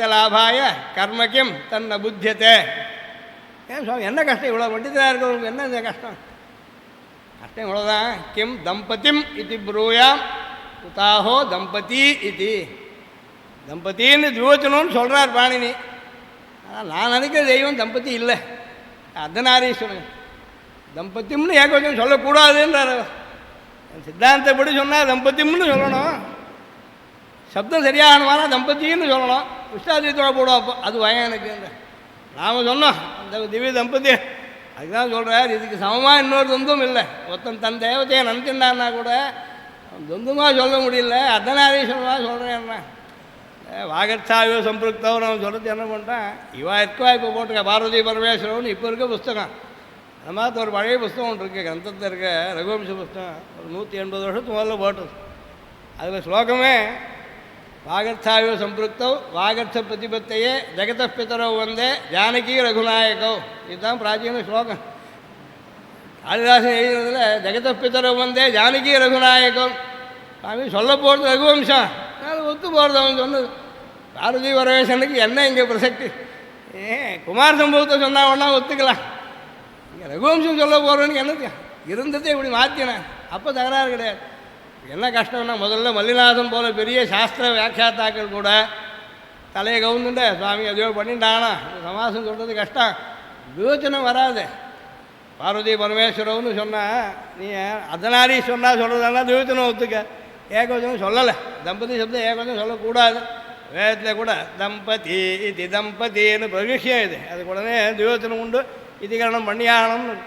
பலித லாபாய கர்மக்கியம் தன்ன புத்தியத்தை. ஏன் சுவாமி என்ன கஷ்டம், இவ்வளோ பண்டிதராக இருக்கிறவங்களுக்கு என்ன இந்த கஷ்டம்? கஷ்டம் இவ்வளோதான். கிம் தம்பதிம் இது ப்ரூயாம் உதாஹோ தம்பதி இது. தம்பத்தின்னு துவச்சணும்னு சொல்கிறார் பாணினி. ஆனால் நான் நினைக்கிற தெய்வம் தம்பதி இல்லை, அர்த்தநாரீஸ்வரன். தம்பத்தியம்னு ஏகவச்சனம் சொல்லக்கூடாதுன்றார். சித்தாந்தப்படி சொன்னால் தம்பத்தியம்னு சொல்லணும். சப்தம் சரியாகணுமானா தம்பத்தின்னு சொல்லணும். விஷ்டாதித்தோட போடுவாப்போ அது பயம் எனக்கு. நாம் சொன்னோம் அந்த திவ்ய தம்பதி, அதுதான் சொல்கிறார். இதுக்கு சமமாக இன்னொரு துந்தும் இல்லை. ஒருத்தன் தன் தேவத்தையை நினச்சிருந்தான்னா கூட துந்துமாக சொல்ல முடியல, அர்த்தநாரீஸ்வரமாக சொல்கிறேன்னா. வாகர்த்தாயோ சம்பிருக்தவன் அவன் சொல்கிறது என்ன பண்ணிட்டான், இவா இருக்கா இப்போ போட்டிருக்க பார்வதி பரமேஸ்வரன் இப்போ இருக்க புஸ்தகம். அந்த மாதிரி ஒரு பழைய புஸ்தகம் ஒன்று இருக்குது, கிரந்தத்தில் இருக்க ரகுவம்ச புஸ்தகம், ஒரு 180 வருஷத்துக்கு முதல்ல போட்டது. அதில் ஸ்லோகமே வாகர்த்தாயோ சம்பிருக்தவ் வாகர்த்த பிரதிபத்தையே ஜெகத பிதரோ வந்தே ஜானகி ரகுநாயகோ. இதுதான் பிராச்சீன ஸ்லோகம். காளிதாசன் எழுதுறதுல ஜெகத பிதரோ வந்தே ஜானகி ரகுநாயகம். சாமி சொல்ல போகிறது ரகுவம்சம், அதனால் ஒத்து போகிறது அவன் சொன்னது. பாரதி பரமேஸ்வரனுக்கு என்ன இங்கே பிரசக்தி? குமார சம்பவத்தை சொன்னால் ஒன்றா ஒத்துக்கலாம், இங்கே ரகுவம்சம் சொல்ல போகிறேன்னு என்னது இருந்ததே இப்படி மாற்றினேன். அப்போ தகராறு கிடையாது. என்ன கஷ்டம்னா, முதல்ல மல்லிநாதன் போல பெரிய சாஸ்திர வியாக்கியாத்தாக்கள் கூட தலையை கவுந்துண்ட சுவாமி எதையோ பண்ணிட்டானா சமாசம் சொல்கிறது கஷ்டம், விவேச்சனம் வராது. பார்வதி பரமேஸ்வரம்னு சொன்னால் நீ அதனாலே சொன்னால் சொல்கிறதெல்லாம் விவேச்சனம் ஒத்துக்க. ஏகவச்சனம் சொல்லலை, தம்பதி சப்தம் ஏகவச்சனம் சொல்லக்கூடாது. வேதத்தில் கூட தம்பதி இது தம்பதின்னு பிரகிஷம் இது, அதுக்கு உடனே விவேச்சனம் உண்டு, இதுகரணம் பண்ணியாகணும்னு.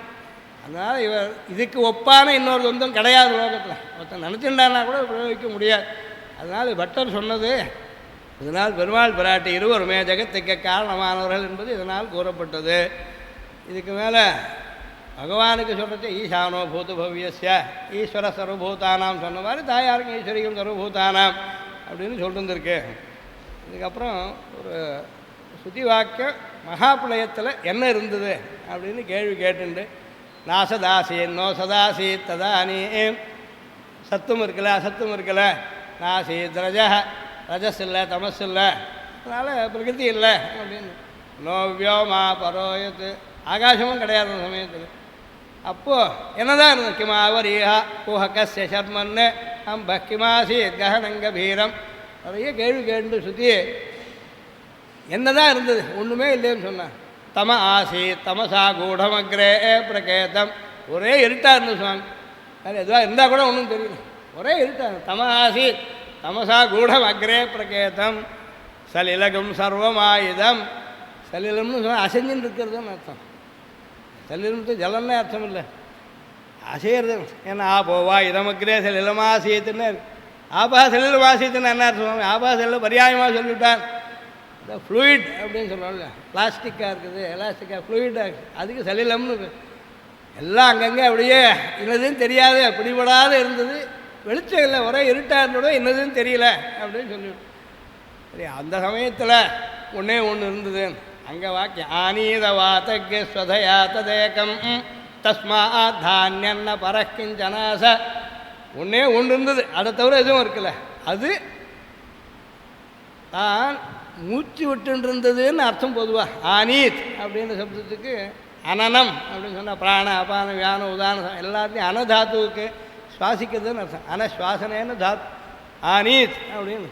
அதனால் இவர் இதுக்கு ஒப்பான இன்னொரு சொந்தம் கிடையாது லோகத்தில். ஒருத்தன் நினச்சிருந்தானா கூட பிரயோகிக்க முடியாது. அதனால் பட்டர் சொன்னது, இதனால் பெருமாள் பிராட்டி இருவருமே ஜெகத்துக்கு காரணமானவர்கள் என்பது இதனால் கூறப்பட்டது. இதுக்கு மேலே பகவானுக்கு சொல்கிறது ஈசானோ பூத பவ்யஸ்ய ஈஸ்வர சர்வபூதானாம் சொன்ன மாதிரி தாயாருக்கும் ஈஸ்வரிக்கும் சர்வபூதானாம் அப்படின்னு சொல்லிருந்துருக்கு. இதுக்கப்புறம் ஒரு சுத்தி வாக்கியம் மகாபிளயத்தில் என்ன இருந்தது அப்படின்னு கேள்வி கேட்டுண்டு, நாசதாசீன் நோ சதாசி ததானி சத்தும் இருக்கல அசத்தும் இருக்கல, நாசி ரஜ ரஜஸ் இல்லை தமஸ் இல்லை, அதனால் பிரகிருதி இல்லை அப்படின்னு. நோ வியோமா பரோயத்து, ஆகாசமும் கிடையாது அந்த சமயத்தில். அப்போது என்னதான் இருந்தது? கிமாவரீஹா குஹகஸ்ய சர்மன்னு அம்ப கிமாசி கஹனங்க பீரம். நிறைய கேள்வி கேட்டு சுற்றி என்னதான் இருந்தது? ஒன்றுமே இல்லைன்னு சொன்னான். தம ஆசி தமசா கூடமக்ரே பிரகேதம், ஒரே இருட்டாக இருந்தது சுவாமி. அது எதுவாக இருந்தால் கூட ஒன்றும் தெரியல, ஒரே இருட்டாக. தம ஆசி தமசா கூடம் அக்ரே பிரகேதம் சலிலகம் சர்வமாயுதம். சலிலம்னு சொன்னால் அசைஞ்சுன்னு இருக்கிறதுன்னு அர்த்தம். சலிலம்னு ஜலம்னே அர்த்தம் இல்லை, அசையிறது. ஏன்னா ஆபோவா இதமக்ரே சலிலமாசியத்துன்னு இருக்கு. ஆபா சலிலமாசியத்துன்னு என்ன அர்த்தம்? ஆபா செல்ல பரியாயமாக சொல்லிவிட்டான். இந்த ஃப்ளூயிட் அப்படின்னு சொல்கிறோம்ல, பிளாஸ்டிக்காக இருக்குது, எலாஸ்டிக்காக ஃப்ளூயிடாக இருக்குது, அதுக்கு சலிலம்னு. எல்லாம் அங்கங்கே அப்படியே என்னதுன்னு தெரியாது, பிடிபடாத இருந்தது. வெளிச்சம் இல்லை, ஒரே இருட்டாக இருந்தோட என்னதுன்னு தெரியல அப்படின்னு சொல்லிவிட்டு. சரி, அந்த சமயத்தில் ஒன்றே ஒன்று இருந்தது. அங்கே வாக்கியம் ஆனீத வாத்தக்கு ஸ்வதயா ததேகம் தஸ்மாத் தானியன்ன பரக்கிஞ்சனாச. ஒன்றே ஒன்று இருந்தது, அதை தவிர எதுவும் இருக்குல்ல. அது தான் மூச்சு விட்டு இருந்ததுன்னு அர்த்தம். பொதுவாக ஆனீத் அப்படின்ற சப்தத்துக்கு அனனம் அப்படின்னு சொன்னால் பிராண அபான வியானம் உதாரணம் எல்லாத்தையும் அனதாத்துவுக்கு சுவாசிக்கிறதுன்னு அர்த்தம். அனஸ்வாசனேன்னு தாத்து ஆனீத் அப்படின்னு.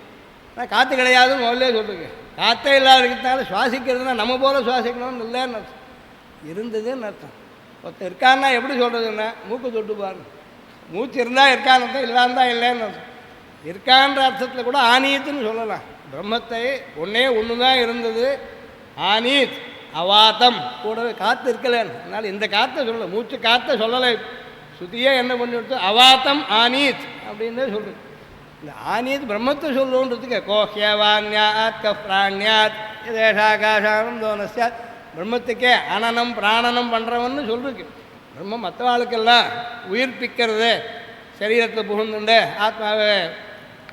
ஆனால் காற்று கிடையாதுன்னு முதல்ல சொல்லுங்க. காற்றே இல்லாத இருக்கிறதுனால சுவாசிக்கிறதுனா நம்ம போல் சுவாசிக்கணும்னு இல்லைன்னு அர்த்தம், இருந்ததுன்னு அர்த்தம். ஒருத்தர் இருக்கான்னா எப்படி சொல்கிறதுன்னா மூக்கு தொட்டு பாருங்க. மூச்சு இருந்தால் இருக்கான்னு அர்த்தம், இல்லாந்தா இல்லைன்னு அர்த்தம். இருக்கான்ற அர்த்தத்தில் கூட ஆனீத்துன்னு சொல்லலாம். பிரம்மத்தை ஒன்றே ஒன்று தான் இருந்தது, ஆனீத் அவாத்தம். கூடவே காற்று இருக்கலன்னு, அதனால் இந்த காற்றை சொல்லலை, மூச்சு காற்றை சொல்லலை. சுத்தியே என்ன பண்ணி கொடுத்து அவாத்தம் ஆனீத் அப்படின்னு சொல்லுது. இந்த ஆனீத் பிரம்மத்தை சொல்லுன்றதுக்கு கோஹ்யவான்யாத் கப்ராண்யாத் தேசாகாசானம் தோனஸ்யாத், பிரம்மத்துக்கே அனனம் பிராணனம் பண்ணுறவன்னு சொல்லிருக்கு. பிரம்மம் மற்றவாளுக்கெல்லாம் உயிர்ப்பிக்கிறது, சரீரத்தை புகுந்துண்டு ஆத்மாவை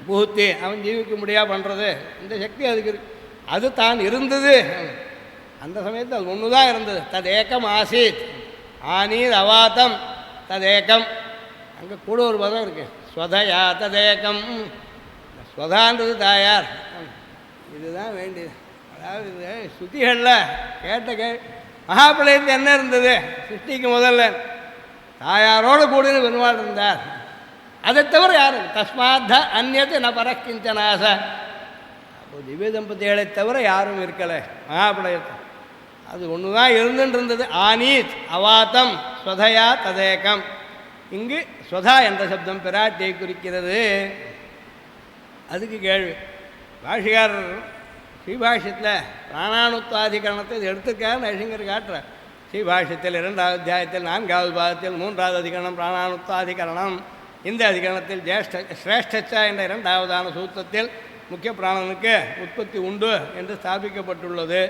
புகுத்தி அவன் ஜீவிக்க முடியா பண்ணுறது, இந்த சக்தி அதுக்கு இருக்கு. அது தான் இருந்தது அந்த சமயத்தில், அது ஒன்று தான் இருந்தது. ததேக்கம் ஆசீத் ஆனீத் அவாத்தம் ததேக்கம். அங்கே கூட ஒரு பதம் இருக்கு, ஸ்வதயா ததேக்கம். ஸ்வதான்றது தாயார், இதுதான் வேண்டியது. அதாவது இது ஸ்ருதிகளில் கேட்ட மகாபிரளயத்தில் என்ன இருந்தது? சிருஷ்டிக்கு முதல்ல தாயாரோடு கூட பெருமாள் இருந்தார். அதை தவிர யாரும் தஸ்மாத்த அந்நியத்தை ந பரக்கிஞ்சனாச. அப்போ திவ்ய தம்பதிகளை தவிர யாரும் இருக்கலை மகாபிரளயத்தை. அது ஒன்று தான் இருந்துட்டு இருந்தது. ஆனீத் அவாத்தம் ஸ்வதயா ததேகம். இங்கு ஸ்வதா என்ற சப்தம் பிராட்டியை குறிக்கிறது. அதுக்கு கேள்வி பாஷிகாரர் ஸ்ரீபாஷ்யத்தில் பிராணானுத்வாதிகரணத்தை இது எடுத்துருக்காரு. நரசிங்கர் காட்டுறார். ஸ்ரீபாஷ்யத்தில் 2வது அத்தியாயத்தில் 4வது பாதத்தில் 3வது அதிகரணம் பிராணானுத்வாதிகரணம். இந்த அதிகரணத்தில் சிரேஷ்டச்சா என்ற 2வதான சூத்திரத்தில் முக்கிய பிராணனுக்கு உற்பத்தி உண்டு என்று ஸ்தாபிக்கப்பட்டுள்ளது.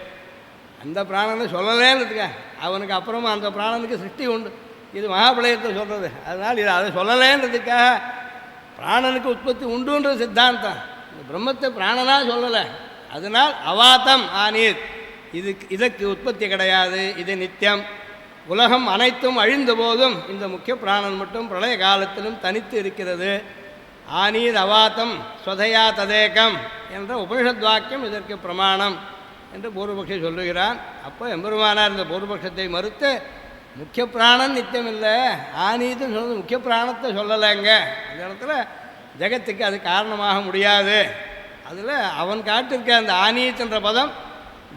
அந்த பிராணனை சொல்லலேன்னு அவனுக்கு அப்புறமா அந்த பிராணனுக்கு சிருஷ்டி உண்டு. இது மகாபிரளயத்தை சொல்கிறது. அதனால் இது அதை சொல்லலேன்றதுக்காக பிராணனுக்கு உற்பத்தி உண்டுன்ற சித்தாந்தம். இந்த பிரம்மத்தை பிராணனாக சொல்லலை. அதனால் அவாத்தம் ஆனீர். இதற்கு உற்பத்தி கிடையாது. இது நித்தியம். உலகம் அனைத்தும் அழிந்த போதும் இந்த முக்கிய பிராணன் மட்டும் பிரளய காலத்திலும் தனித்து இருக்கிறது. ஆனீர் அவாத்தம் ஸ்வதயா ததேகம் என்ற உபனிஷத் வாக்கியம் இதற்கு பிரமாணம் என்று பூர்வபக்ஷி சொல்லுகிறான். அப்போ எம்பெருமானார் இந்த பூர்வபக்ஷத்தை மறுத்து முக்கிய பிராணன் நித்தியம் இல்லை, ஆனீதுன்னு சொன்னது முக்கிய பிராணத்தை சொல்லலைங்க. அந்த இடத்துல ஜெகத்துக்கு அது காரணமாக முடியாது. அதில் அவன் காட்டிருக்க அந்த ஆனீத் என்ற பதம்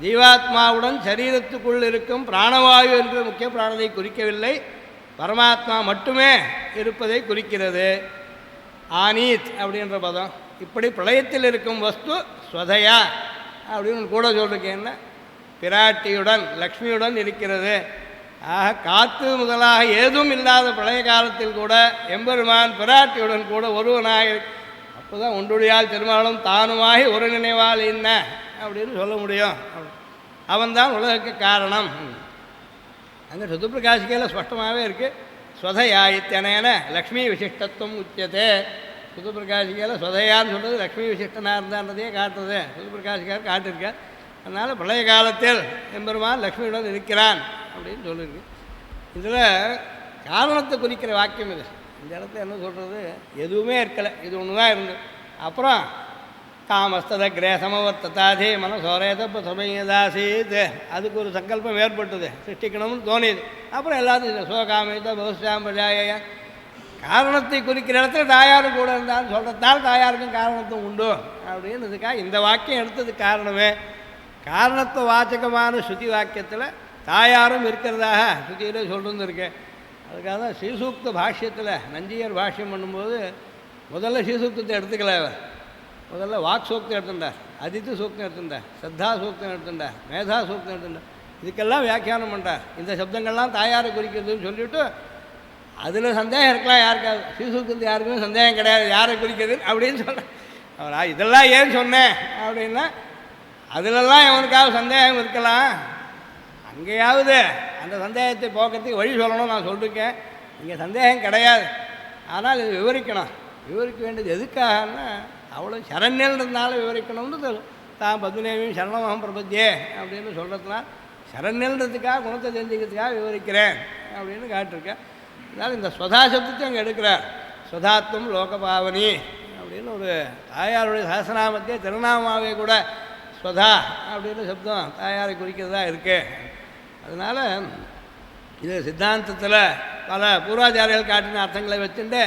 ஜீவாத்மாவுடன் சரீரத்துக்குள் இருக்கும் பிராணவாயு என்று முக்கிய பிராணத்தை குறிக்கவில்லை, பரமாத்மா மட்டுமே இருப்பதை குறிக்கிறது. ஆனீத் அப்படின்ற பதம் இப்படி பிரளயத்தில் இருக்கும் வஸ்து ஸ்வதயா அப்படின்னு கூட சொல்லிருக்கேன்னா பிராட்டியுடன் லக்ஷ்மியுடன் இருக்கிறது. ஆக காற்று முதலாக ஏதும் இல்லாத பழைய காலத்தில் கூட எம்பெருமான் பிராட்டியுடன் கூட ஒருவனாக அப்போ தான் ஒன்றுடையால் திருமணம் தானுமாகி ஒரு நினைவால் என்ன அப்படின்னு சொல்ல முடியும். அவன்தான் உலகுக்கு காரணம். அங்கே சுதுப்பிரகாசிக்கையில் ஸ்பஷ்டமாகவே இருக்குது. ஸ்வதயா இத்தனேன லக்ஷ்மி விசிஷ்டத்துவம் உச்சதே. சுதுப்பிரகாசிக்கையில் ஸ்வதையான்னு சொல்கிறது லக்ஷ்மி விசிஷ்டனாக இருந்தான்றதையே காட்டுறது சுதுப்பிரகாசிக்கார் காட்டியிருக்கார். அதனால் பழைய காலத்தில் எம்பெருமான் லக்ஷ்மியுடன் இருக்கிறான் அப்படின்னு சொல்லியிருக்கு. இதில் காரணத்தை குறிக்கிற வாக்கியம் இது. இந்த இடத்துல என்ன சொல்கிறது? எதுவுமே இருக்கலை, இது ஒன்று தான் இருந்தது. அப்புறம் காமஸ்தத கிரேசமவர்த்தாதே மனசோரேதப்ப சமயதாசீத். அதுக்கு ஒரு சங்கல்பம் ஏற்பட்டது, சிருஷ்டிக்கணும்னு தோணியது. அப்புறம் எல்லாத்தையும் சோகாமித பகுஷாம் பிரஜாய காரணத்தை குறிக்கிற இடத்துல தாயாரும் கூட இருந்தான்னு சொல்கிறதால் தாயாருக்கும் காரணத்தும் உண்டு அப்படின்னு இதுக்காக இந்த வாக்கியம் எடுத்தது காரணமே. காரணத்துவ வாச்சகமான ஸ்ருதி வாக்கியத்தில் தாயாரும் இருக்கிறதாக ஸ்ருதியில் சொல்லிருந்து இருக்கேன். அதுக்காக தான் ஸ்ரீசூக்த பாஷ்யத்தில் நஞ்சியர் பாஷ்யம் பண்ணும்போது முதல்ல ஸ்ரீசூக்தத்தை எடுத்துக்கல. முதல்ல வாக் சூக்தம் எடுத்துட்டார், அதித்தி சூக்தம் எடுத்துட்டார், சத்தா சூக்தம் எடுத்துட்டார், மேதா சூக்தம் எடுத்துட்டார். இதுக்கெல்லாம் வியாக்கியானம் பண்ணுறார். இந்த சப்தங்கள்லாம் தாயாரை குறிக்கிறதுன்னு சொல்லிவிட்டு அதில் சந்தேகம் இருக்கலாம் யாருக்காவது. ஸ்ரீசூக்தத்து யாருக்குமே சந்தேகம் கிடையாது யாரை குறிக்கிறதுன்னு அப்படின்னு சொல்கிறேன். அவரா இதெல்லாம் ஏன் சொன்னேன் அப்படின்னா அதிலெல்லாம் எவனுக்காவது சந்தேகம் இருக்கலாம், அங்கேயாவது அந்த சந்தேகத்தை போக்கிறதுக்கு வழி சொல்லணும் நான் சொல்லியிருக்கேன். இங்கே சந்தேகம் கிடையாது. ஆனால் இது விவரிக்கணும். விவரிக்க வேண்டியது எதுக்காகன்னா அவ்வளோ சரண்யல் இருந்தாலும் விவரிக்கணும்னு தான் பத்மநேவியும் சரணமகம் பிரபத்தியே அப்படின்னு சொல்கிறதுனால சரண்யல்ன்றதுக்காக குணத்தை தெரிஞ்சுக்கிறதுக்காக விவரிக்கிறேன் அப்படின்னு காட்டிருக்கேன். அதனால் இந்த ஸ்வதா சப்தத்தை அங்கே எடுக்கிறார். ஸ்வதாத்வம் லோகபாவனி அப்படின்னு ஒரு தாயாருடைய சஹஸ்ரநாமத்தையே திருநாமாவே கூட ஸ்வதா அப்படின்னு சப்தம் தாயாரை குறிக்கிறதா இருக்கு. அதனால் இது சித்தாந்தத்தில் பல பூர்வாச்சாரியர்கள் காட்டின அர்த்தங்களை வச்சுட்டு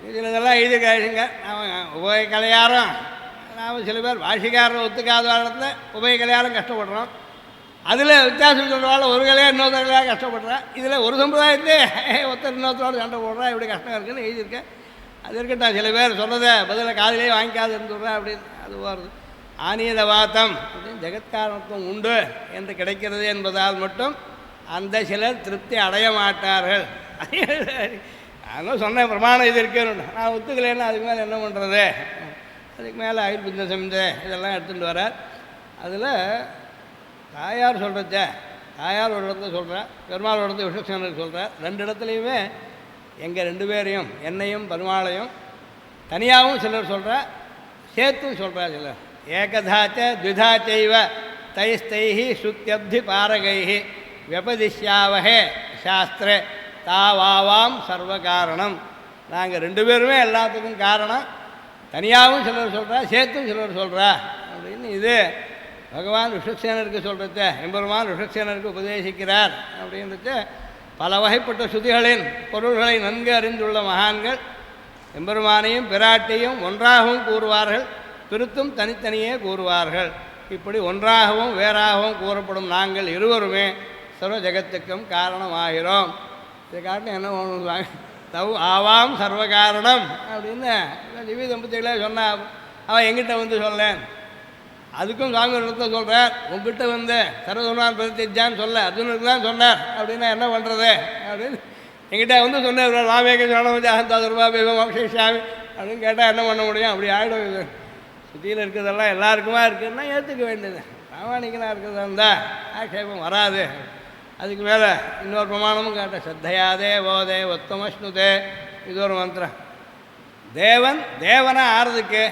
இதில் இதெல்லாம் எழுதி கழிச்சுங்க. நாம் உபய கலையாரம் நாம் சில பேர் பாஷிக்காரர் ஒத்துக்காத இடத்துல உபய கலையாரம் கஷ்டப்படுறோம். அதில் வித்தியாசம் சொல்கிறவாள் ஒரு கலையாக இன்னொருத்தர் கலையாக கஷ்டப்படுறான். இதில் ஒரு சம்பிரதாயத்திலே ஒருத்தர் இன்னொருத்தரோடு சண்டை போடுறா, இப்படி கஷ்டம் இருக்குன்னு எழுதியிருக்கேன். அது இருக்கட்டும். சில பேர் சொல்கிறத பதில் காதிலே வாங்கிக்காது இருந்துடுறா அப்படின்னு அது வருது. ஆனீத வாத்தம் அப்படின்னு ஜெகத்காரணத்துவம் உண்டு என்று கிடைக்கிறது என்பதால் மட்டும் அந்த சிலர் திருப்தி அடைய மாட்டார்கள். அதனால் சொன்னேன் பிரமாணம் இது இருக்குன்னு. நான் ஒத்துக்கலைன்னா அதுக்கு மேலே என்ன பண்ணுறது? அதுக்கு மேலே ஆயுர்பிந்த சம்த இதெல்லாம் எடுத்துகிட்டு வரார். அதில் தாயார் சொல்கிறச்ச தாயார் ஒரு இடத்துல சொல்கிறார், பெருமாள் ஒரு இடத்துல விஷ்ணுசேனர் சொல்கிறார். ரெண்டு இடத்துலையுமே எங்கள் ரெண்டு பேரையும் என்னையும் பெருமாளையும் தனியாகவும் சிலர் சொல்கிறார், சேர்த்தும் சொல்கிறார் சிலர். ஏகதாச்ச த்விதாச்சைவ தைஸ்தைஹி சுத்தியப்தி பாரகைஹி வெபதிஷ்யாவகே சாஸ்திரே தாவாவாம் சர்வ காரணம். நாங்கள் ரெண்டு பேருமே எல்லாத்துக்கும் காரணம். தனியாகவும் சிலர் சொல்கிறா, சேர்த்தும் சிலர் சொல்கிறா அப்படின்னு இது பகவான் ரிஷக்சேனருக்கு சொல்கிறத எம்பெருமான் ரிஷக்சேனருக்கு உபதேசிக்கிறார் அப்படின்றது பல வகைப்பட்ட ஸ்ருதிகளின் பொருள்களை நன்கு அறிந்துள்ள மகான்கள் எம்பெருமானையும் பிராட்டியும் ஒன்றாகவும் கூறுவார்கள், பிரித்தும் தனித்தனியே கூறுவார்கள். இப்படி ஒன்றாகவும் வேறாகவும் கூறப்படும் நாங்கள் இருவருமே சர்வ ஜெகத்துக்கும் காரணமாகிறோம். இதை காட்டின என்ன பண்ணுவாங்க, தவ் ஆவாம் சர்வ காரணம் அப்படின்னு திவ்ய தம்பதிகளே சொன்னா. அவன் எங்கிட்ட வந்து சொல்லேன், அதுக்கும் சுவாமி இடத்த சொல்கிறார். உங்ககிட்ட வந்து சர்வதுனான் பிரதிஜான்னு சொல்ல அர்ஜுனுக்கு தான் சொன்னார். அப்படின்னா என்ன பண்ணுறது அப்படின்னு எங்கிட்ட வந்து சொன்னார். ராமேக சொன்னவன் அப்படின்னு கேட்டால் என்ன பண்ண முடியும்? அப்படி ஆகிடும். இது சுற்றியில் இருக்கிறதெல்லாம் எல்லாருக்குமா இருக்குதுன்னா ஏற்றுக்க வேண்டியது. பிராமணிக்கனாக இருக்கிறதா இருந்தால் ஆட்சேபம் வராது. அதுக்கு மேலே இன்னொரு பிரமாணமும் கேட்டேன். ஸ்ரத்தையாதே ஓதே ஒத்தமஷ்ணுதே, இது ஒரு மந்திரம். தேவனை ஆறுறதுக்கு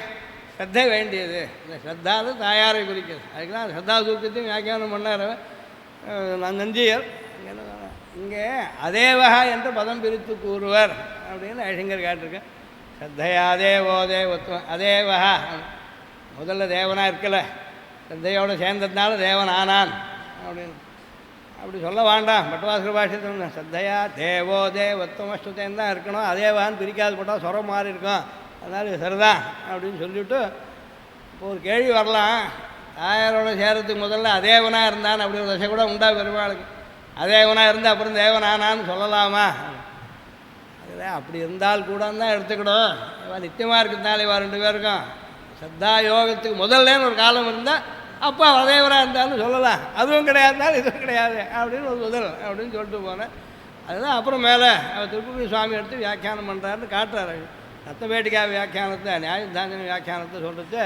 ஸ்ரத்தை வேண்டியது. இந்த ஸ்ரத்தாது தாயாரை குறிக்கிறது. அதுக்கு தான் ஸ்ரத்தா சூக்கத்தையும் வியாக்கியானம் பண்ணார் நஞ்சியர். இங்கே அதேவகா என்று பதம் பிரித்து கூறுவர் அப்படின்னு ஐசங்கர் காட்டிருக்கேன். ஸ்ரத்தையாதே ஓதே ஒத்துவம் அதேவகா. முதல்ல தேவனாக இருக்கல, ஸ்ரத்தையோடு சேர்ந்ததுனால தேவன் ஆனான் அப்படின்னு அப்படி சொல்ல வேண்டாம். பட்டவாசகர் பாஷத்தில் ஸ்ரத்தையா தேவோ தேவத்துவமஸ்துதேன்னு தான் இருக்கணும். அதேவான்னு பிரிக்காது போட்டால் சொரம் மாறி இருக்கும். அதனால் இது சரிதான் அப்படின்னு சொல்லிவிட்டு இப்போ ஒரு கேள்வி வரலாம். தாயாரோட சேரத்துக்கு முதல்ல அதேவனாக இருந்தான் அப்படி ஒரு தசை கூட உண்டா பெருமாளுக்கு? அதேவனாக இருந்து அப்புறம் தேவன் ஆனான்னு சொல்லலாமா? அதில் அப்படி இருந்தால் கூட தான் எடுத்துக்கிடும். இவன் நித்தியமாக இருக்கிறதுனால இவா ரெண்டு பேருக்கும் சத்தா யோகத்துக்கு முதல்லேன்னு ஒரு காலம் இருந்தால் அப்பா அதேவராக இருந்தாலும் சொல்லலாம். அதுவும் கிடையாதுனாலும் இதுவும் கிடையாது அப்படின்னு ஒரு முதல் அப்படின்னு சொல்லிட்டு போனேன். அதுதான் அப்புறம் மேலே அவர் திருப்பதி சுவாமி எடுத்து வியாக்கியானம் பண்ணுறாருன்னு காட்டுறாரு. ரத்தபேட்டிகா வியாக்கியானத்தை நியாயதாஞ்சன வியாக்கியானத்தை சொல்கிறது.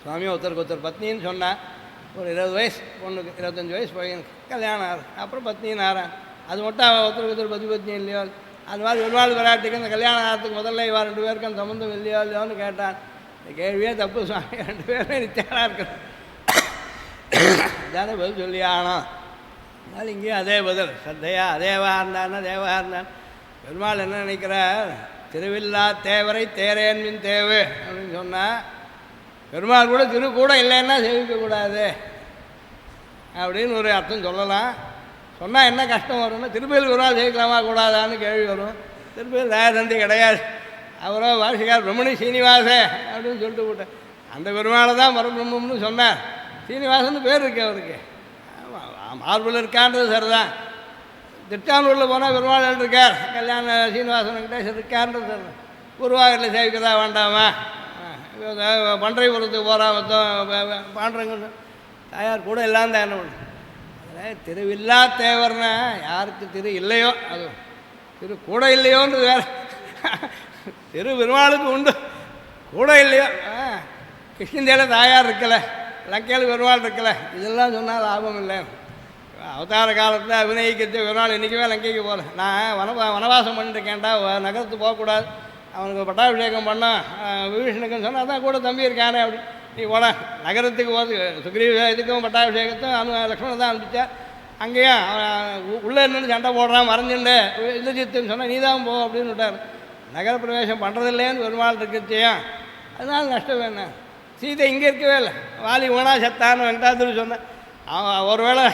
சுவாமியை ஒருத்தருக்கு பத்னின்னு சொன்னால் ஒரு 20 வயசு பொண்ணுக்கு 25 வயசு பையனுக்கு கல்யாணம் ஆறு. அப்புறம் பத்னின்னு ஆறான். அது மட்டும் அவள் ஒருத்தருக்கு பத்னி இல்லையோ? அது மாதிரி ஒரு நாள் விராட்டுக்கு இந்த கல்யாணம் ஆகிறதுக்கு முதல்ல இவா ரெண்டு பேருக்கும் அந்த சம்மந்தம் இல்லையோன்னு கேட்டான். இந்த கேள்வியே தப்பு சுவாமி, ரெண்டு பேருமே நித்தியானாக இருக்கிறது தானே பதில் சொல்லி ஆனோம். அதனால் இங்கேயும் அதே பதில். ஸ்ரத்தையா அதேவா இருந்தான்னா தேவா இருந்தான். பெருமாள் என்ன நினைக்கிறார், திருவில்லா தேவரை தேரேன்மின் தேவு அப்படின்னு சொன்னால் பெருமாள் கூட திரு கூட இல்லைன்னா சேவிக்கக்கூடாது அப்படின்னு ஒரு அர்த்தம் சொல்லலாம். சொன்னால் என்ன கஷ்டம் வரும்னா திருப்பதியில் ஒரு நாள் சேவிக்கலாமா கூடாதான்னு கேள்வி வரும். திருப்பதியில் தயாதந்தி கிடையாது. அவரோ வாசிக்கார் பிரம்மணி சீனிவாசே அப்படின்னு சொல்லிட்டு போட்டேன். அந்த பெருமாளை தான் பரபிரம்மம்னு சொன்னார். சீனிவாசன் பேர் இருக்கு அவருக்கு. மார்பில் இருக்கான்றது சரிதான். திருச்சானூரில் போனால் பெருமாள் இருக்கார். கல்யாண சீனிவாசன்கிட்ட இருக்கான்றது சரி. குருவாகரில் சேவிக்கதா வேண்டாமா? பன்றைபுரத்துக்கு போகிறான் பாண்டவங்க தாயார் கூட இல்லாமல் தான் என்ன பண்ண. அதில் திருவில்லா தேவர்னா யாருக்கு திரு இல்லையோ அது திரு கூட இல்லையோன்றது வேறு. திரு பெருமாளுக்கு உண்டு, கூட இல்லையோ. கிருஷ்ணந்தேல தாயார் இருக்கலை, லங்கையில் பெருமாள் இருக்கலை. இதெல்லாம் சொன்னால் லாபம் இல்லை. அவதார காலத்தில் அபிநயிக்கிறது பெருமாள் இன்றைக்குமே லங்கைக்கு போகல. நான் வனவாசம் பண்ணிட்டுருக்கேன்டா, நகரத்துக்கு போகக்கூடாது, அவனுக்கு பட்டாபிஷேகம் பண்ணால் விபீஷனுக்குன்னு சொன்னால் அதான் கூட தம்பி இருக்கானே அப்படி நீ போன நகரத்துக்கு போகிறது. சுக்ரீவ இதுக்கும் பட்டாபிஷேகத்தும் லக்ஷ்மணன் தான் அனுப்பிச்சா. அங்கேயும் உள்ளே இருந்து சண்டை போடுறான் மறைஞ்சுண்டு இந்திரஜித்துன்னு சொன்னால் நீ தான் போ அப்படின்னு விட்டார். நகர பிரவேசம் பண்ணுறதில்லேன்னு பெருமாள் இருக்குச்சேன். அதனால நஷ்டம் என்ன? சீதை இங்கே இருக்கவே இல்லை. வாலி ஊனா செத்தான்னு வெங்கடாதுரி சொன்னேன். அவன் ஒருவேளை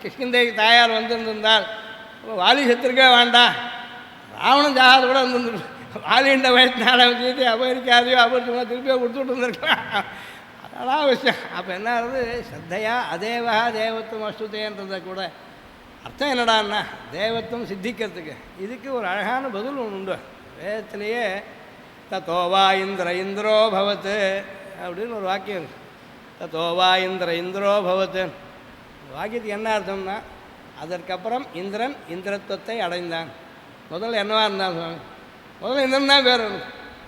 கிருஷ்ணதேவி தாயார் வந்துருந்தால் வாலி செத்துருக்கவே வேண்டாம், ராவணன் ஜாகாது கூட வந்துருந்து. வாலின்ற வயசுனால சீதை அபகரிக்காதையோ அபரிச்சுமா திருப்பியோ கொடுத்துட்டு இருந்திருக்கலாம். அதெல்லாம் விஷயம். அப்போ என்ன ஆகுது, ஸ்ரத்தையா அதேவா தேவத்துவம் அஸ்துதேன்றதை கூட அர்த்தம் என்னடான்னா தேவத்துவம் சித்திக்கிறதுக்கு இதுக்கு ஒரு அழகான பதில் ஒன்று உண்டு. வேதத்திலேயே தத்தோவா இந்திரோ பவத்து அப்படின்னு ஒரு வாக்கியம் இருக்குது. தத்தோவா இந்திரோ பவத்து வாக்கியத்துக்கு என்ன அர்த்தம்னா அதற்கப்புறம் இந்திரன் இந்திரத்துவத்தை அடைந்தான். முதல்ல என்னவா இருந்தான் சுவாமி? முதல்ல இந்திரன் தான் பேர்.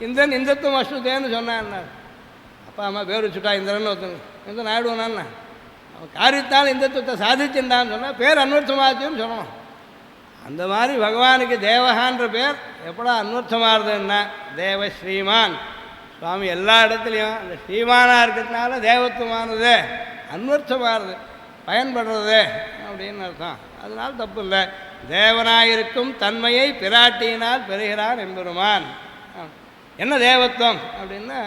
இந்திரன் இந்திரத்துவம் அஸ்துதேன்னு சொன்னான். அப்பா அம்மா பேர் வச்சுட்டா இந்திரன் ஒருத்தங்க இந்திரன் ஆயிடுவானான்னு அவன் காரியத்தால் இந்திரத்துவத்தை சாதிச்சுட்டான்னு சொன்னால் பேர் அன்வர்த்தமாச்சுன்னு சொல்லணும். அந்த மாதிரி பகவானுக்கு தேவகான்ற பேர் எப்படா அன்வர்த்தமாகுதுன்னா தேவ ஸ்ரீமான். சுவாமி எல்லா இடத்துலையும் அந்த ஸ்ரீமானாக இருக்கிறதுனால தேவத்துவமானது அன்வர்த்தமானது பயன்படுறது அப்படின்னு அர்த்தம். அதனால் தப்பு இல்லை. தேவனாயிருக்கும் தன்மையை பிராட்டியினால் பெறுகிறான் எம்பெருமான். என்ன தேவத்துவம் அப்படின்னா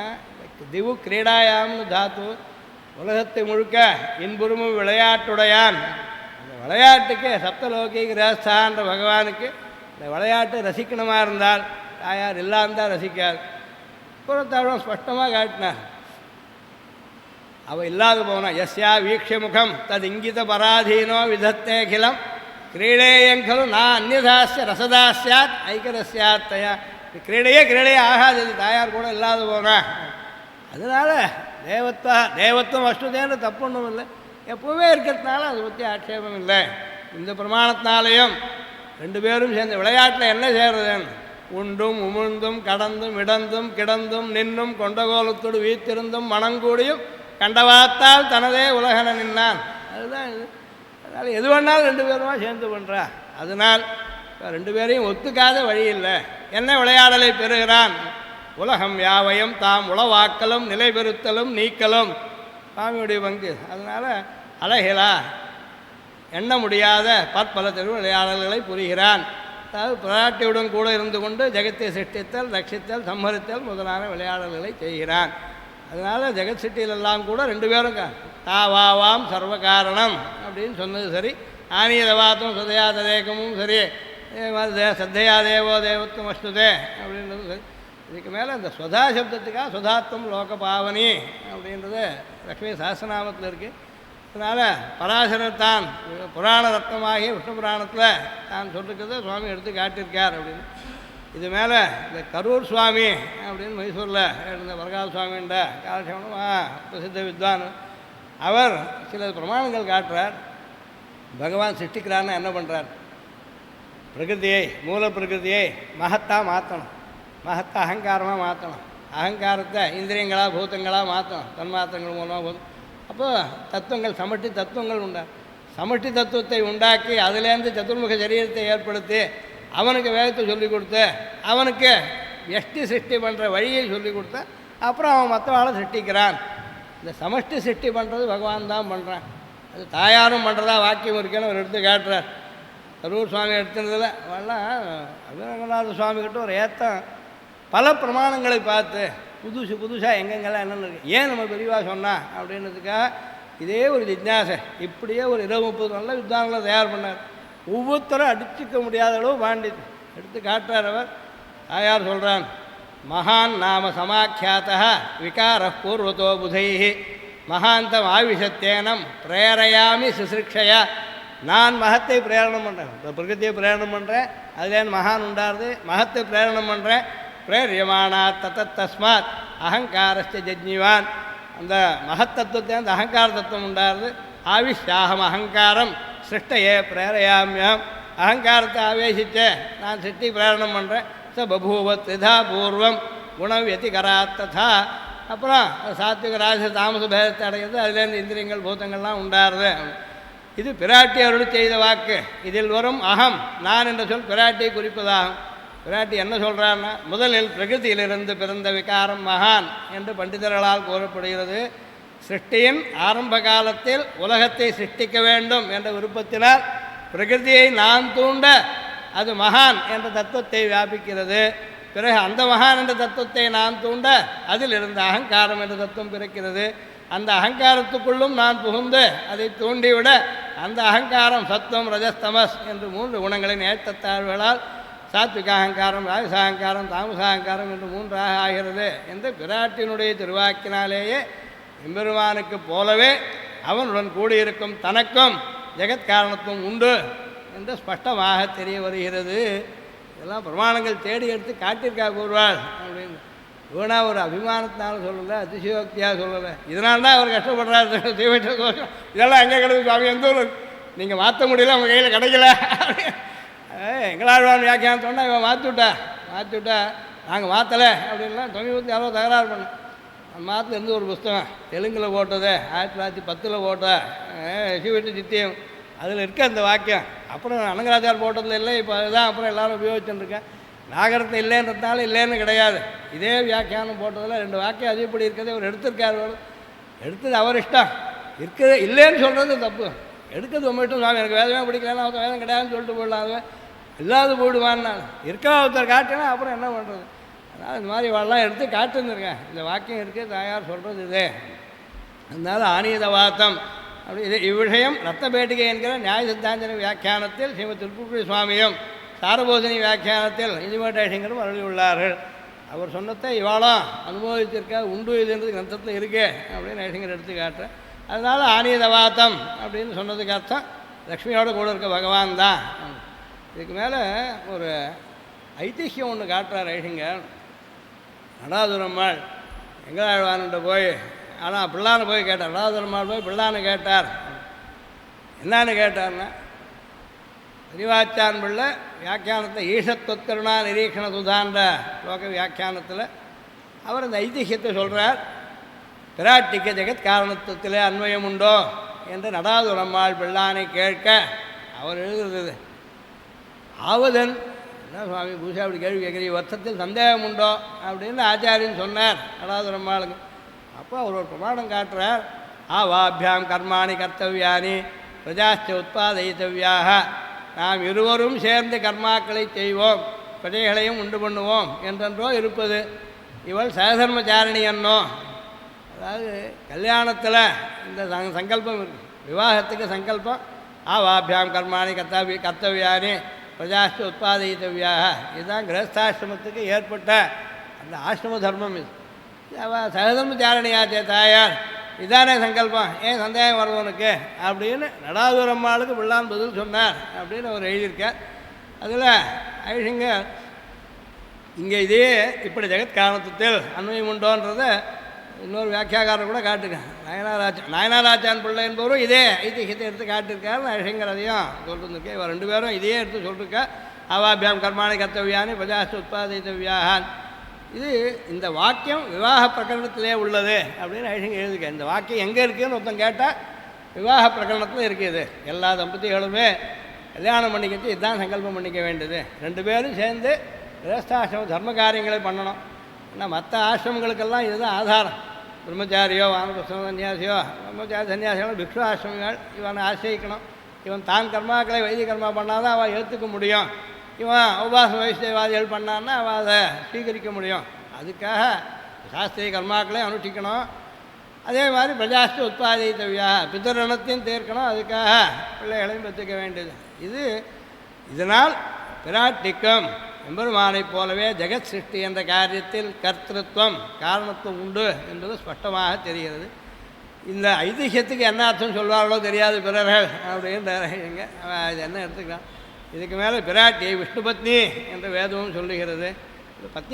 திவு கிரீடாயாம்னு தாத்து உலகத்தை முழுக்க இன்புறுமும் விளையாட்டுடையான். அந்த விளையாட்டுக்கு சப்தலோகி கிரகஸ்தான்ற பகவானுக்கு இந்த விளையாட்டு ரசிக்கணுமா இருந்தால் தாயார் இல்லாமல் தான் ரசிக்காது. புறத்தாழ்வம் ஸ்பஷ்டமாக காட்டினார். அவள் இல்லாது போனா யஸ்யா வீக்ஷ முகம் தது இங்கித பராதீனோ விதத்தே கிலம் கிரீடேயங்கலும் நான் அந்நியதாசிய ரசதாசியாத் ஐக்கரஸ்யாத் தயா. கிரீடையே ஆகாது இது தாயார் கூட இல்லாது போனா. அதனால் தேவத்துவம் அஷ்டுதேன்னு தப்பு ஒன்றும் இல்லை, எப்பவுமே இருக்கிறதுனால அதை பற்றி ஆட்சேபம் இல்லை. இந்த பிரமாணத்தினாலேயும் ரெண்டு பேரும் சேர்ந்து விளையாட்டில் என்ன செய்கிறதுன்னு உண்டும் உமிழ்ந்தும் கடந்தும் இடந்தும் கிடந்தும் நின்னும் கொண்டகோலத்தோடு வீத்திருந்தும் மனங்கூடியும் கண்டவாத்தால் தனதே உலகன நின்னான். அதுதான் இது. அதனால் எது வேணாலும் ரெண்டு பேருமா சேர்ந்து பண்ணுறா. அதனால் ரெண்டு பேரையும் ஒத்துக்காத வழி இல்லை. என்ன விளையாடலை பெறுகிறான்? உலகம் யாவையும் தாம் உளவாக்கலும் நிலை பெறுத்தலும் நீக்கலும் சுவாமியுடைய பங்கு. அதனால் அழகிலா எண்ண முடியாத பற்பல தெரு விளையாடல்களை புரிகிறான். அதாவது பிராட்டியுடன் கூட இருந்து கொண்டு ஜெகத்தை சிருஷ்டித்தல் ரட்சித்தல் சம்ஹரித்தல் முதலான விளையாடல்களை செய்கிறான். அதனால் ஜெகத் சிட்டியிலெல்லாம் கூட ரெண்டு பேரும் தாவாவாம் சர்வ காரணம் அப்படின்னு சொன்னது சரி, ஆனியதவாத்தும் சதையா ததேகமும் சரி, சத்தையா தேவோ தேவத்துவம் அஷ்டுதே அப்படின்றது சரி. இதுக்கு மேலே இந்த ஸ்வதா சப்தத்துக்காக சுதாத்வம் லோக பாவனி அப்படின்றது லக்ஷ்மி சஹஸ்ரநாமத்தில் இருக்குது. அதனால் பராசரர் தான் புராண ரத்னமாகி விஷ்ணு புராணத்தில் தான் சொல்லிருக்கிறத சுவாமி எடுத்து காட்டியிருக்கார் அப்படின்னு. இது மேலே இந்த கரூர் சுவாமி அப்படின்னு மைசூரில் இருந்த வரகால சுவாமின்ற காலட்சேபம் பிரசித்த வித்வான். அவர் சில பிரமாணங்கள் காட்டுறார். பகவான் சிருஷ்டிக்கிறான்னு என்ன பண்ணுறார்? பிரகிருதியை மூல பிரகிருதியை மகத்தாக மாற்றணும், மகத்தை அகங்காரமாக மாற்றணும், அகங்காரத்தை இந்திரியங்களாக பூத்தங்களாக மாற்றணும், தன்மாத்திரங்கள் மூலமாக போதும். அப்போ தத்துவங்கள் சமஷ்டி தத்துவங்கள் சமஷ்டி தத்துவத்தை உண்டாக்கி அதிலேருந்து சதுர்முக சரீரத்தை ஏற்படுத்தி அவனுக்கு வேதத்தை சொல்லிக் கொடுத்து அவனுக்கு எஷ்டி சிருஷ்டி பண்ணுற வழியை சொல்லிக் கொடுத்த அப்புறம் அவன் மற்றவாளை சிருஷ்டிக்கிறான். இந்த சமஷ்டி சிருஷ்டி பண்ணுறது பகவான் தான் பண்ணுறான். அது தாயாரும் பண்ணுறதா வாக்கியம் இருக்குன்னு அவர் எடுத்து காட்டுறார். கரூர் சுவாமி எடுத்துனதில் அவெல்லாம் அபிரங்கநாத சுவாமிகிட்ட ஒரு ஏத்தம் பல பிரமாணங்களை பார்த்து புதுசாக எங்கெங்கெல்லாம் என்னென்ன இருக்குது, ஏன் நம்ம பெரியவா சொன்னா அப்படின்றதுக்காக இதே ஒரு ஜிஜ்ஞாசை இப்படியே ஒரு 20-30 நல்ல வித்வான்களை தயார் பண்ணார். ஒவ்வொருத்தரும் அடிச்சுக்க முடியாத அளவு பாண்டித் எடுத்து காட்டுறார் அவர். தாயார் சொல்கிறான், மகான் நாம சமாக்கியாத்தா விகார பூர்வத்தோ புதை மகாந்தம் ஆவிஷத்தேனம் பிரேரையாமி சுசிருக்ஷையா. நான் மகத்தை பிரேரணம் பண்ணுறேன், இப்போ பிரகிருத்தியை பிரேரணம் பண்ணுறேன், அதுலேருந்து மகான் உண்டாருது, மகத்தை பிரேரணம் பண்ணுறேன். பிரேரியமானா தத்தஸ்மாத் அகங்காரஸ்ட ஜஜ்னிவான். அந்த மகத்தத்துவத்தை அந்த அகங்கார தத்துவம் உண்டாருது. ஆவிஷ்யாகம் அகங்காரம் சிருஷ்டையே பிரேரையாமியம். அகங்காரத்தை ஆவேசித்தே நான் சிருஷ்டி பிரேரணம் பண்ணுறேன். ச பபூவத் யதா பூர்வம் குணம் யதிகராத் ததா. அப்புறம் சாத்விக ராஜ தாமச பேதத்தை அடைகிறது, அதுலேருந்து இந்திரியங்கள் பூத்தங்கள்லாம் உண்டாருது. இது பிராட்டி அருள் செய்த வாக்கு. இதில் வரும் அகம் நான் என்ற சொல் பிராட்டியை குறிப்பதாகும். பிராட்டி என்ன சொல்கிறான்னா, முதலில் பிரகிருதியிலிருந்து பிறந்த விகாரம் மகான் என்று பண்டிதர்களால் கூறப்படுகிறது. சிருஷ்டியின் ஆரம்ப காலத்தில் உலகத்தை சிருஷ்டிக்க வேண்டும் என்ற விருப்பத்தினால் பிரகிருதியை நான் தூண்ட அது மகான் என்ற தத்துவத்தை வியாபிக்கிறது. பிறகு அந்த மகான் என்ற தத்துவத்தை நான் தூண்ட அதில் இருந்த அகங்காரம் என்ற தத்துவம் பிறக்கிறது. அந்த அகங்காரத்துக்குள்ளும் நான் புகுந்து அதை தூண்டிவிட அந்த அகங்காரம் சத்துவம் ரஜஸ்தமஸ் என்று 3 குணங்களின் ஏற்றத்தாழ்வுகளால் சாத்விக அகங்காரம் ராஜசாகங்காரம் தாமசாகங்காரம் என்று 3ஆக ஆகிறது என்று பிராட்டினுடைய திருவாக்கினாலேயே எம்பெருமானுக்கு போலவே அவனுடன் கூடியிருக்கும் தனக்கும் ஜெகத்காரணத்துவம் உண்டு என்று ஸ்பஷ்டமாக தெரிய வருகிறது. இதெல்லாம் பிரமாணங்கள் தேடி எடுத்து காட்டியிருக்கா கூறுவாள் அப்படின்னு. இவனா ஒரு அபிமானத்தினால சொல்லலை, அதிசயோக்தியாக சொல்லலை. இதனால்தான் அவர் கஷ்டப்படுறாரு தீவிர கோஷம். இதெல்லாம் எங்கே கிடக்கு சுவாமி, எந்த ஊர் நீங்கள் மாற்ற முடியல, உங்கள் கையில் கிடைக்கல. எங்களாழ்வான் வியாக்கியானம் சொன்னால் இவன் மாற்றிவிட்டா நாங்கள் மாற்றலை அப்படின்லாம் தொங்கி யாரோ தகராறு பண்ண. மாற்றில் இருந்து ஒரு புஸ்தகம் தெலுங்கில் போட்டது 1910 போட்ட சிவட்டு சித்தியம், அதில் இருக்க அந்த வாக்கியம். அப்புறம் அனங்கராச்சார் போட்டதில் இல்லை, இப்போ அதுதான் அப்புறம் எல்லோரும் உபயோகிச்சுருக்கேன். நாகரத்தில் இல்லைன்றதுனால இல்லைன்னு கிடையாது. இதே வியாக்கியானம் போட்டதில் 2 வாக்கியம் அதிகப்படி இருக்கிறது அவர் எடுத்திருக்கார். எடுத்தது அவர் இஷ்டம், இருக்கிறது இல்லைன்னு சொல்கிறது தப்பு. எடுக்கிறது உங்கள்கிட்ட சுவாமி எனக்கு வேதமே பிடிக்கலன்னா அவன் வேதம் கிடையாதுன்னு சொல்லிட்டு போடலாம். அது இல்லாத போடுவான்னு இருக்கா ஒருத்தர் காட்டினா அப்புறம் என்ன பண்ணுறது. அதனால் இந்த மாதிரி வாழலாம் எடுத்து காட்டுருந்துருக்கேன். இந்த வாக்கியம் இருக்குது, தாயார் சொல்கிறது இதே. அதனால் ஆனீதவாதம் அப்படி இது இவ்விஷயம் ரத்னபேட்டிகை என்கிற நியாய சித்தாந்தன வியாக்கியானத்தில் ஸ்ரீமத் திருப்புரி சுவாமியும் சாரபோதினி வியாக்கியானத்தில் இதிமேட்டேஷங்கரும் அருளியுள்ளார்கள். அவர் சொன்னதை இவாளும் அனுபவித்திருக்கா உண்டு இதுன்றது கிரந்தத்தில் இருக்கே அப்படின்னு ஐஷங்கர் எடுத்து காட்டுறேன். அதனால் ஆனீதவாதம் அப்படின்னு சொன்னதுக்கு அர்த்தம் லக்ஷ்மியோட கூட இருக்க பகவான் தான். இதுக்கு மேலே ஒரு ஐதிஹ்யம் ஒன்று காட்டுறார் ஐஷங்கர். நடாதுரம்மாள் எங்களாழ்வான்கிட்ட போய் ஆனால் பிள்ளானை போய் கேட்டார். நடாதுரம்மாள் போய் பிள்ளானை கேட்டார். என்னான்னு கேட்டார்னா, அறிவாச்சான் பிள்ளை வியாக்கியானத்தில் ஈஷத்வத்கருணா நிரீக்ஷண சுதான்ற ஸ்லோக வியாக்கியானத்தில் அவர் அந்த ஐதிஹ்யத்தை சொல்கிறார். பிராட்டிக்க ஜெகத் காரணத்துவத்திலே அன்வயம் உண்டோ என்று நடாதுரம்மாள் பிள்ளானை கேட்க அவர் எழுதுறது ஆவதன் என்ன சுவாமி பூஷா அப்படி கேள்வி கேட்குறீங்க, வருஷத்தில் சந்தேகம் உண்டோ அப்படின்னு ஆச்சாரியன் சொன்னார் நடாதுரம்மாளுக்கு. அப்போ அவர் ஒரு பிரமாணம் காட்டுறார். ஆவாபியாம் கர்மாணி கர்த்தவியானி பிரஜாச்ச உத்பாதயித்தவியாக, நாம் இருவரும் சேர்ந்து கர்மாக்களை செய்வோம், பிரஜைகளையும் உண்டு பண்ணுவோம் என்றென்றோ இருப்பது. இவள் சகதர்மச்சாரணி என்னோ, அதாவது கல்யாணத்தில் இந்த சங்கல்பம் இருக்குது, விவாகத்துக்கு சங்கல்பம். ஆவாபியாம் கர்மாணி கர்த்தவியானி பிரஜாஸ்து உத்பாதயித்தவியாக, இதுதான் கிரகஸ்தாசிரமத்துக்கு ஏற்பட்ட அந்த ஆசிரம தர்மம். இது சகதர்மச்சாரணியாச்சே தாயார், இதானே சங்கல்பம், ஏன் சந்தேகம் வருவனுக்கு அப்படின்னு நடாதுரம்மாளுக்கு பிள்ளான் பதில் சொன்னார் அப்படின்னு அவர் எழுதியிருக்கார். அதில் ஐஷங்கர் இங்கே இதே இப்படி ஜெகத் காரணத்தில் அன்வயம் உண்டோன்றதை இன்னொரு வியாக்கியாக்காரர் கூட காட்டிருக்காங்க. நாயனாராச்சான் பிள்ளை என்பவரும் இதே ஐதிஹ்யத்தை எடுத்து காட்டியிருக்காரு. ஐஷங்கர் அதையும் சொல்லிருந்துருக்கேன். இவர் ரெண்டு பேரும் இதையே எடுத்து சொல்லிருக்கா. ஆவாபியாம் கர்மாணி கர்த்தவியானி பிரஜாஸ்து உத்பாதித்தவியான். இது இந்த வாக்கியம் விவாக பிரகரணத்திலே உள்ளது அப்படின்னு ஐஷங்கர் எழுதியிருக்கேன். இந்த வாக்கியம் எங்கே இருக்குதுன்னு ஒருத்தன் கேட்டால் விவாக பிரகரணத்தில் இருக்குது. எல்லா தம்பதிகளுமே கல்யாணம் பண்ணிக்கிட்டு இதுதான் சங்கல்பம் பண்ணிக்க வேண்டியது. ரெண்டு பேரும் சேர்ந்து கிரகஸ்தாசிரம தர்ம காரியங்களை பண்ணணும். ஏன்னா மற்ற ஆசிரமங்களுக்கெல்லாம் இதுதான் ஆதாரம். பிரம்மச்சாரியோ வானபிரஸ்தம சன்னியாசியோ பிரம்மச்சாரி சன்னியாசிகளோ பிக்ஷு ஆசிரமிகள் இவனை ஆசிரியிக்கணும். இவன் தான் கர்மாக்களை வைத்திய கர்மா பண்ணால் தான் அவள் ஏற்றுக்க முடியும். இவன் உபாச வைஷ்ணவாதிகள் பண்ணான்னா அவள் அதை ஸ்வீகரிக்க முடியும். அதுக்காக சாஸ்திரிய கர்மாக்களை அனுஷ்டிக்கணும். அதே மாதிரி பிரஜாஸ்தி உத்பாதித்தவியா பிதரணத்தையும் தீர்க்கணும். அதுக்காக பிள்ளைகளையும் பெற்றுக்க வேண்டியது. இதனால் பிராட்டிக்கும் எம்பெருமானைப் போலவே ஜெகத் சிருஷ்டி என்ற காரியத்தில் கர்த்திருவம் காரணத்துவம் உண்டு என்பது ஸ்பஷ்டமாக தெரிகிறது. இந்த ஐதிஹ்யத்துக்கு என்ன அர்த்தம் சொல்வார்களோ தெரியாது பிறர்கள் அப்படின்ற இது என்ன எடுத்துக்கலாம். இதுக்கு மேலே பிராட்டி விஷ்ணு பத்னி என்ற வேதமும் சொல்லுகிறது. பத்னி